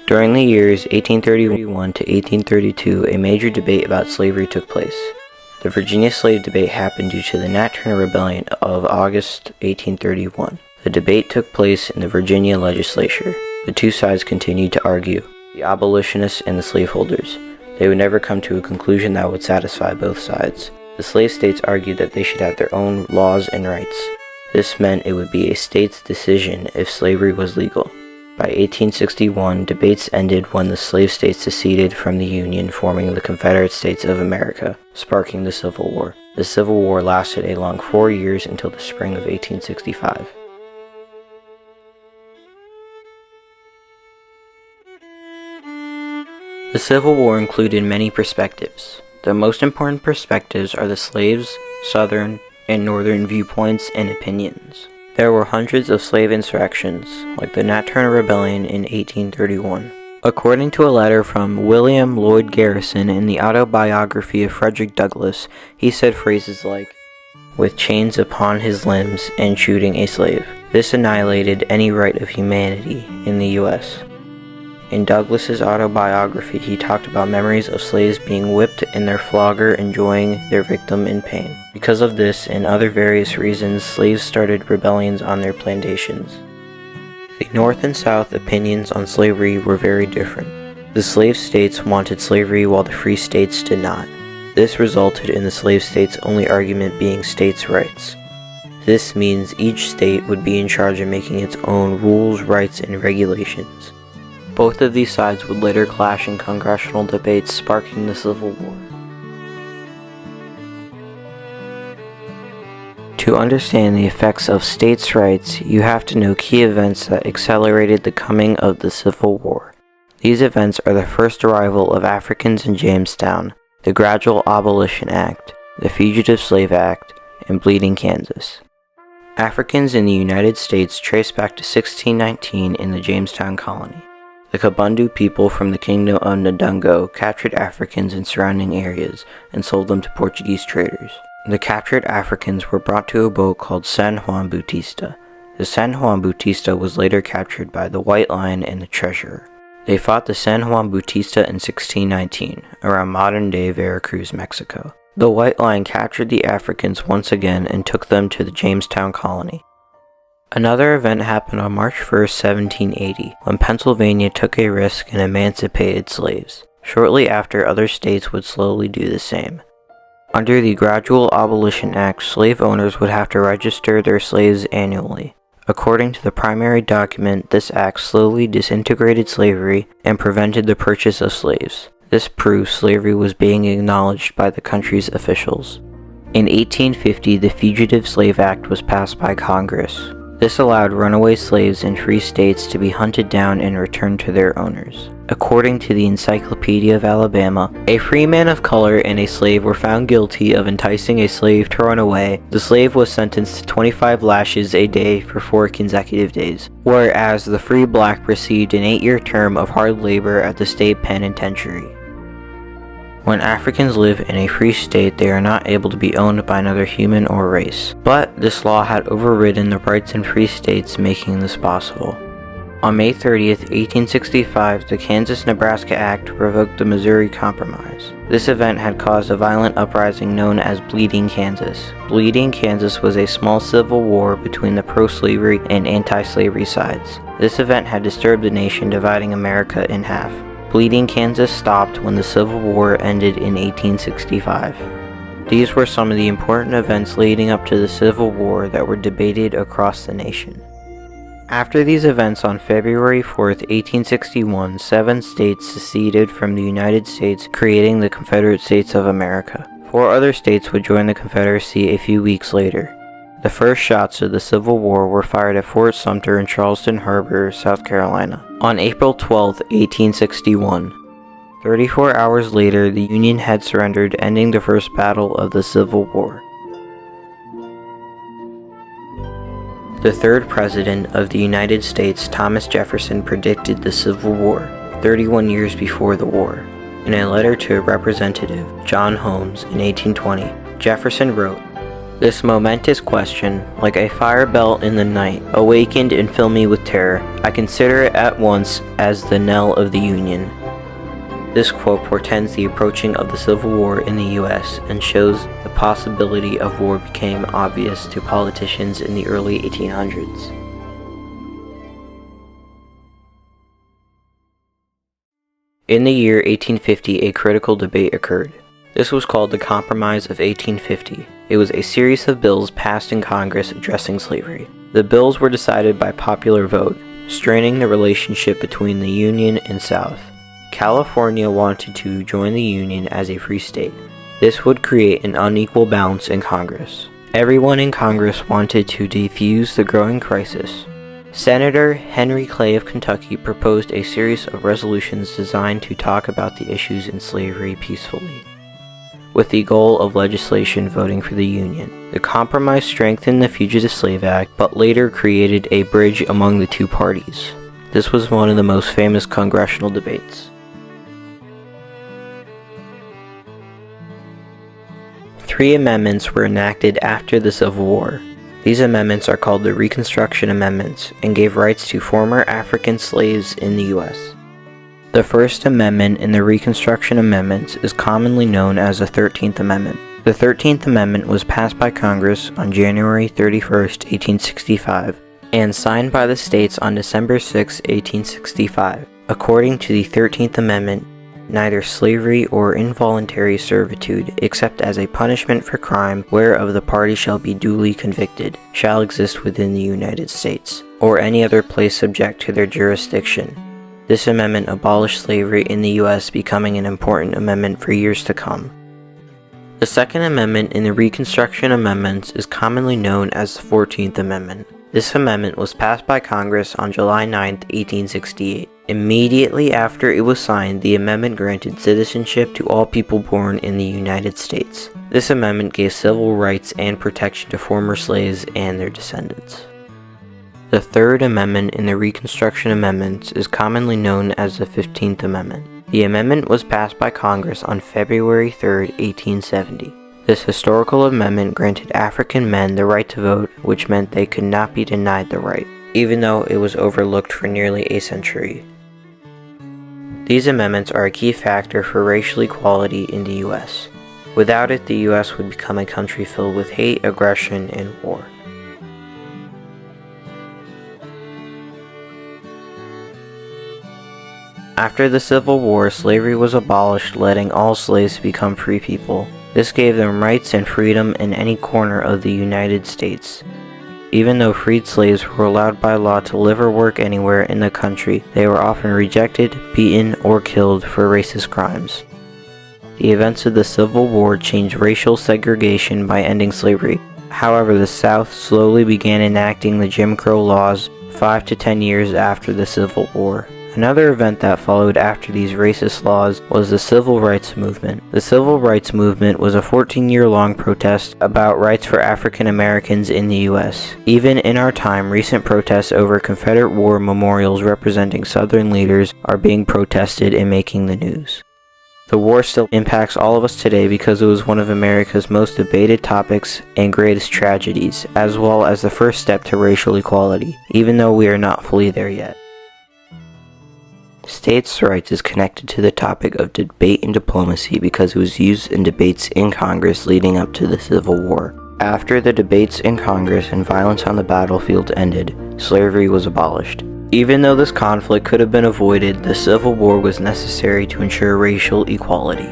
During the years 1831 to 1832, a major debate about slavery took place. The Virginia slave debate happened due to the Nat Turner Rebellion of August 1831. The debate took place in the Virginia legislature. The two sides continued to argue, the abolitionists and the slaveholders. They would never come to a conclusion that would satisfy both sides. The slave states argued that they should have their own laws and rights. This meant it would be a state's decision if slavery was legal. By 1861, debates ended when the slave states seceded from the Union, forming the Confederate States of America, sparking the Civil War. The Civil War lasted a long 4 years until the spring of 1865. The Civil War included many perspectives. The most important perspectives are the slaves', Southern, and Northern viewpoints and opinions. There were hundreds of slave insurrections, like the Nat Turner Rebellion in 1831. According to a letter from William Lloyd Garrison in the autobiography of Frederick Douglass, he said phrases like, "with chains upon his limbs and shooting a slave." This annihilated any right of humanity in the U.S. In Douglass's autobiography, he talked about memories of slaves being whipped and their flogger enjoying their victim in pain. Because of this and other various reasons, slaves started rebellions on their plantations. The North and South opinions on slavery were very different. The slave states wanted slavery while the free states did not. This resulted in the slave states' only argument being states' rights. This means each state would be in charge of making its own rules, rights, and regulations. Both of these sides would later clash in congressional debates, sparking the Civil War. To understand the effects of states' rights, you have to know key events that accelerated the coming of the Civil War. These events are the first arrival of Africans in Jamestown, the Gradual Abolition Act, the Fugitive Slave Act, and Bleeding Kansas. Africans in the United States trace back to 1619 in the Jamestown colony. The Kabundu people from the kingdom of Ndungo captured Africans in surrounding areas and sold them to Portuguese traders. The captured Africans were brought to a boat called San Juan Bautista. The San Juan Bautista was later captured by the White Lion and the Treasurer. They fought the San Juan Bautista in 1619, around modern-day Veracruz, Mexico. The White Lion captured the Africans once again and took them to the Jamestown colony. Another event happened on March 1st, 1780, when Pennsylvania took a risk and emancipated slaves. Shortly after, other states would slowly do the same. Under the Gradual Abolition Act, slave owners would have to register their slaves annually. According to the primary document, this act slowly disintegrated slavery and prevented the purchase of slaves. This proved slavery was being acknowledged by the country's officials. In 1850, the Fugitive Slave Act was passed by Congress. This allowed runaway slaves in free states to be hunted down and returned to their owners. According to the Encyclopedia of Alabama, a free man of color and a slave were found guilty of enticing a slave to run away. The slave was sentenced to 25 lashes a day for 4 consecutive days, whereas the free black received an 8-year term of hard labor at the state penitentiary. When Africans live in a free state, they are not able to be owned by another human or race. But this law had overridden the rights in free states, making this possible. On May 30th, 1865, the Kansas-Nebraska Act revoked the Missouri Compromise. This event had caused a violent uprising known as Bleeding Kansas. Bleeding Kansas was a small civil war between the pro-slavery and anti-slavery sides. This event had disturbed the nation, dividing America in half. Bleeding Kansas stopped when the Civil War ended in 1865. These were some of the important events leading up to the Civil War that were debated across the nation. After these events, on February 4th, 1861, 7 states seceded from the United States, creating the Confederate States of America. 4 other states would join the Confederacy a few weeks later. The first shots of the Civil War were fired at Fort Sumter in Charleston Harbor, South Carolina, on April 12, 1861. 34 hours later, the Union had surrendered, ending the first battle of the Civil War. The third President of the United States, Thomas Jefferson, predicted the Civil War 31 years before the war. In a letter to a representative, John Holmes, in 1820, Jefferson wrote, This momentous question, like a fire bell in the night, awakened and filled me with terror. I consider it at once as the knell of the Union. This quote portends the approaching of the Civil War in the U.S. and shows the possibility of war became obvious to politicians in the early 1800s. In the year 1850, a critical debate occurred. This was called the Compromise of 1850. It was a series of bills passed in Congress addressing slavery. The bills were decided by popular vote, straining the relationship between the Union and South. California wanted to join the Union as a free state. This would create an unequal balance in Congress. Everyone in Congress wanted to defuse the growing crisis. Senator Henry Clay of Kentucky proposed a series of resolutions designed to talk about the issues in slavery peacefully, with the goal of legislation voting for the Union. The compromise strengthened the Fugitive Slave Act, but later created a bridge among the two parties. This was one of the most famous congressional debates. Three amendments were enacted after the Civil War. These amendments are called the Reconstruction Amendments and gave rights to former African slaves in the U.S. The First Amendment in the Reconstruction Amendments is commonly known as the 13th Amendment. The 13th Amendment was passed by Congress on January 31, 1865, and signed by the states on December 6, 1865. According to the 13th Amendment, neither slavery or involuntary servitude, except as a punishment for crime whereof the party shall be duly convicted, shall exist within the United States, or any other place subject to their jurisdiction. This amendment abolished slavery in the U.S., becoming an important amendment for years to come. The Second Amendment in the Reconstruction Amendments is commonly known as the 14th Amendment. This amendment was passed by Congress on July 9, 1868. Immediately after it was signed, the amendment granted citizenship to all people born in the United States. This amendment gave civil rights and protection to former slaves and their descendants. The Third Amendment in the Reconstruction Amendments is commonly known as the 15th Amendment. The amendment was passed by Congress on February 3, 1870. This historical amendment granted African men the right to vote, which meant they could not be denied the right, even though it was overlooked for nearly a century. These amendments are a key factor for racial equality in the U.S. Without it, the U.S. would become a country filled with hate, aggression, and war. After the Civil War, slavery was abolished, letting all slaves become free people. This gave them rights and freedom in any corner of the United States. Even though freed slaves were allowed by law to live or work anywhere in the country, they were often rejected, beaten, or killed for racist crimes. The events of the Civil War changed racial segregation by ending slavery. However, the South slowly began enacting the Jim Crow laws 5 to 10 years after the Civil War. Another event that followed after these racist laws was the Civil Rights Movement. The Civil Rights Movement was a 14-year-long protest about rights for African Americans in the U.S. Even in our time, recent protests over Confederate War memorials representing Southern leaders are being protested and making the news. The war still impacts all of us today because it was one of America's most debated topics and greatest tragedies, as well as the first step to racial equality, even though we are not fully there yet. States' rights is connected to the topic of debate and diplomacy because it was used in debates in Congress leading up to the Civil War. After the debates in Congress and violence on the battlefield ended, slavery was abolished. Even though this conflict could have been avoided, the Civil War was necessary to ensure racial equality.